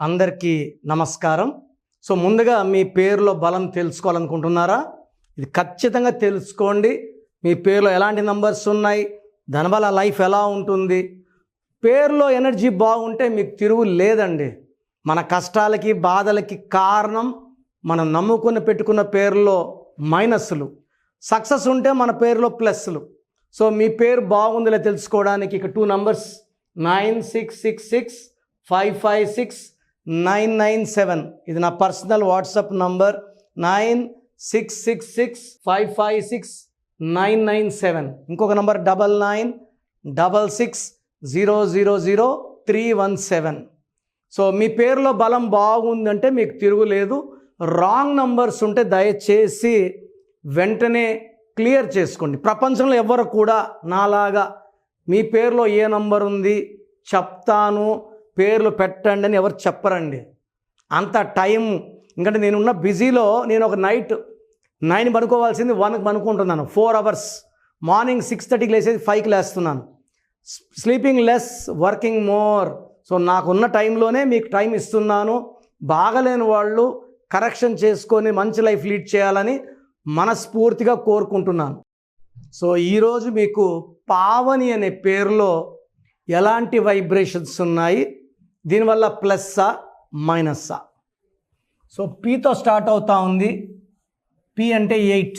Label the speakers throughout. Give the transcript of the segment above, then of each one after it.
Speaker 1: అందరికీ నమస్కారం. సో ముందుగా మీ పేరులో బలం తెలుసుకోవాలనుకుంటున్నారా? ఇది ఖచ్చితంగా తెలుసుకోండి. మీ పేరులో ఎలాంటి నంబర్స్ ఉన్నాయి, దానివల్ల లైఫ్ ఎలా ఉంటుంది. పేరులో ఎనర్జీ బాగుంటే మీకు తిరుగు లేదండి. మన కష్టాలకి బాధలకి కారణం మనం నమ్ముకుని పెట్టుకున్న పేరులో మైనస్లు. సక్సెస్ ఉంటే మన పేరులో ప్లస్లు. సో మీ పేరు బాగుందిలే తెలుసుకోవడానికి ఇక 2 నంబర్స్ 9666556997. ఇది నా పర్సనల్ వాట్సాప్ నంబర్ 9666556997. ఇంకొక నంబర్ 9966000317. సో మీ పేరులో బలం బాగుందంటే మీకు తిరుగులేదు. రాంగ్ నంబర్స్ ఉంటే దయచేసి వెంటనే క్లియర్ చేసుకోండి. ప్రపంచంలో ఎవరు కూడా నాలాగా మీ పేరులో ఏ నంబర్ ఉంది చెప్తాను, పేర్లు పెట్టండి అని ఎవరు చెప్పరండి. అంత టైం, ఎందుకంటే నేనున్న బిజీలో నేను ఒక నైట్ 9 పనుకోవాల్సింది 1కి పనుకుంటున్నాను. 4 అవర్స్. మార్నింగ్ 6:30కి లేసేది 5కి లేస్తున్నాను. Sleeping less, working more. So నాకున్న టైంలోనే మీకు టైం ఇస్తున్నాను. బాగలేని వాళ్ళు కరెక్షన్ చేసుకొని మంచి లైఫ్ లీడ్ చేయాలని మనస్ఫూర్తిగా కోరుకుంటున్నాను. సో ఈరోజు మీకు పావని అనే పేరులో ఎలాంటి వైబ్రేషన్స్ ఉన్నాయి, దీనివల్ల ప్లస్సా మైనస్సా. సో పీతో స్టార్ట్ అవుతూ ఉంది. పి అంటే 8,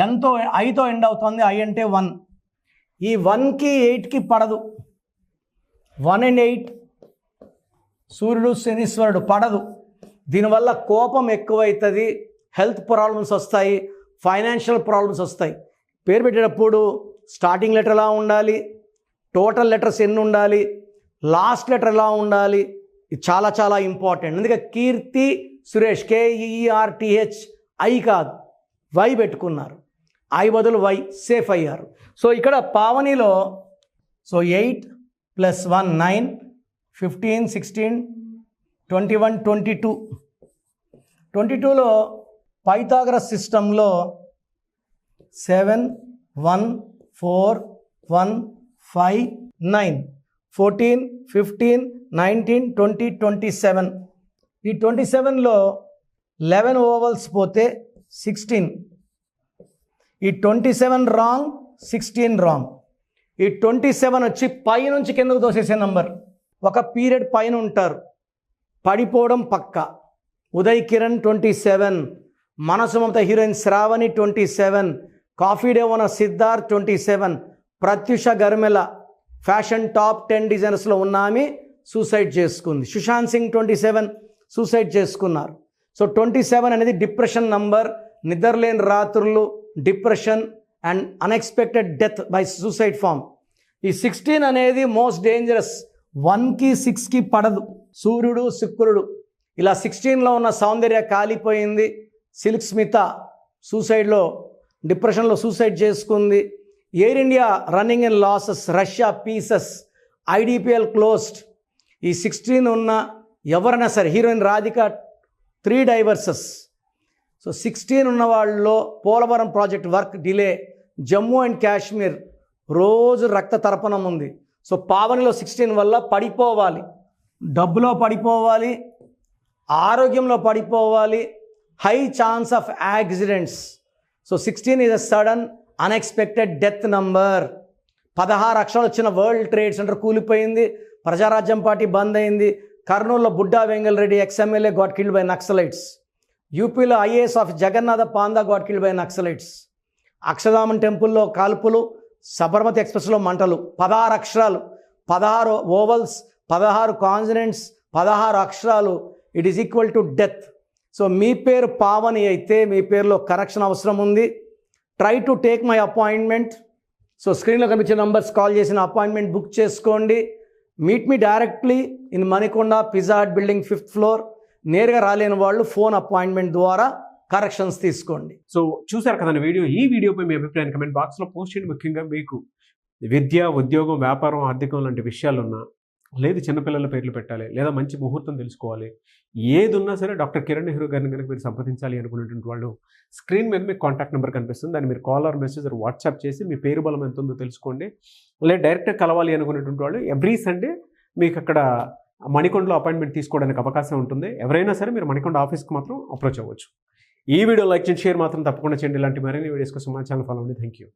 Speaker 1: ఎంతో ఐతో ఎండ్ అవుతుంది. ఐ అంటే 1. ఈ 1కి 8కి పడదు. 1 and 8 సూర్యుడు శనీశ్వరుడు పడదు. దీనివల్ల కోపం ఎక్కువవుతుంది, హెల్త్ ప్రాబ్లమ్స్ వస్తాయి, ఫైనాన్షియల్ ప్రాబ్లమ్స్ వస్తాయి. పేరు పెట్టేటప్పుడు స్టార్టింగ్ లెటర్ ఎలా ఉండాలి, టోటల్ లెటర్స్ ఎన్ని ఉండాలి, లాస్ట్ లెటర్ ఎలా ఉండాలి, ఇది చాలా చాలా ఇంపార్టెంట్. అందుకే కీర్తి సురేష్ KEERTH ఐ కాదు, వై పెట్టుకున్నారు. ఐ బదులు వై, సేఫ్ అయ్యారు. సో ఇక్కడ పావనిలో 8 + 1 9, 15 16 21 22. 22లో పైథాగరస్ సిస్టంలో 7 1 4 1 5 9 14 15 19 20 27. ఈ 27లో 11 ఓవల్స్ పోతే 16. ఈ 27 రాంగ్, 16 రాంగ్. ఈ 27 వచ్చి పై నుంచి కిందకు తోసేసే నంబర్. ఒక పీరియడ్ పైన ఉంటారు, పడిపోవడం పక్క. Uday Kiran 27, Manasu Mamata heroine Shravani 27, Coffee Day owner Siddharth 27, Pratyusha Garimella fashion top 10 డిజైనర్స్లో ఉన్న ఆమె సూసైడ్ చేసుకుంది. సుశాంత్ సింగ్ 27 సూసైడ్ చేసుకున్నారు. సో 27 అనేది డిప్రెషన్ నంబర్. నిద్రలేని రాత్రులు, depression and unexpected death by suicide form. ఈ 16 అనేది మోస్ట్ డేంజరస్. 1కి 6కి పడదు. సూర్యుడు శుక్రుడు ఇలా 16లో ఉన్న సౌందర్య కాలిపోయింది. సిల్క్ స్మిత సూసైడ్లో, డిప్రెషన్లో సూసైడ్ చేసుకుంది. Air India running in losses, Russia pieces, IDPL closed. ఈ 16 ఉన్న ఎవరైనా సరే, హీరోయిన్ రాధిక 3 డైవర్సెస్. సో 16 ఉన్న వాళ్ళలో Polavaram project work delay, Jammu and Kashmir రోజు రక్త తర్పణం ఉంది. సో పావనిలో 16 వల్ల పడిపోవాలి, డబ్బులో పడిపోవాలి, ఆరోగ్యంలో పడిపోవాలి, high chance of accidents. So 16 is a sudden unexpected death number. 16 అక్షరాలు వచ్చిన వరల్డ్ ట్రేడ్ సెంటర్ కూలిపోయింది. ప్రజారాజ్యం పార్టీ బంద్ అయింది. కర్నూలులో Budda Vengal Reddy XMLA got killed by Naxalites. యూపీలో IAS of Jagannatha Panda got killed by Naxalites. అక్షరధామం టెంపుల్లో కాల్పులు, సబర్మతి ఎక్స్ప్రెస్లో మంటలు. 16 అక్షరాలు, 16 ఓవల్స్, 16 కాన్సనెంట్స్, 16 అక్షరాలు. It is equal to death. So మీ పేరు పావని అయితే మీ పేరులో కరెక్షన్ అవసరం ఉంది. Try to take my appointment. So స్క్రీన్లో కనిపించే నంబర్స్ కాల్ చేసిన అపాయింట్మెంట్ బుక్ చేసుకోండి. Meet me directly in Manikonda Pizza Hut building 5th floor. నేరుగా రాలేని వాళ్ళు ఫోన్ అపాయింట్మెంట్ ద్వారా కరెక్షన్స్ తీసుకోండి.
Speaker 2: సో చూసారు కదండి వీడియో. ఈ వీడియోపై మీ అభిప్రాయాన్ని కమెంట్ బాక్స్లో పోస్ట్ చేయండి. ముఖ్యంగా మీకు విద్య, ఉద్యోగం, వ్యాపారం, ఆర్థికం లాంటి విషయాలున్నా, లేదు చిన్నపిల్లల పేర్లు పెట్టాలి, లేదా మంచి ముహూర్తం తెలుసుకోవాలి, ఏది ఉన్నా సరే డాక్టర్ కిరణ్ నెహ్రూ గారిని కనుక మీరు సంప్రదించాలి అనుకునేటువంటి వాళ్ళు స్క్రీన్ మీద మీకు కాంటాక్ట్ నెంబర్ కనిపిస్తుంది. దాన్ని మీరు call or message or WhatsApp చేసి మీ పేరు బలం ఎంత ఉందో తెలుసుకోండి. లేదా డైరెక్ట్గా కలవాలి అనుకునేటువంటి వాళ్ళు ఎవ్రీ సండే మీకు అక్కడ మణికొండలో అపాయింట్మెంట్ తీసుకోవడానికి అవకాశం ఉంటుంది. ఎవరైనా సరే మీరు మణికొండ ఆఫీస్కి మాత్రం అప్రోచ్ అవ్వచ్చు. ఈ వీడియో లైక్ చేయండి, షేర్ మాత్రం తప్పకుండా చేయండి. ఇలాంటి మరిన్ని వీడియోస్ కోసం మా ఛానల్ ఫాలో అవ్వండి. Thank you.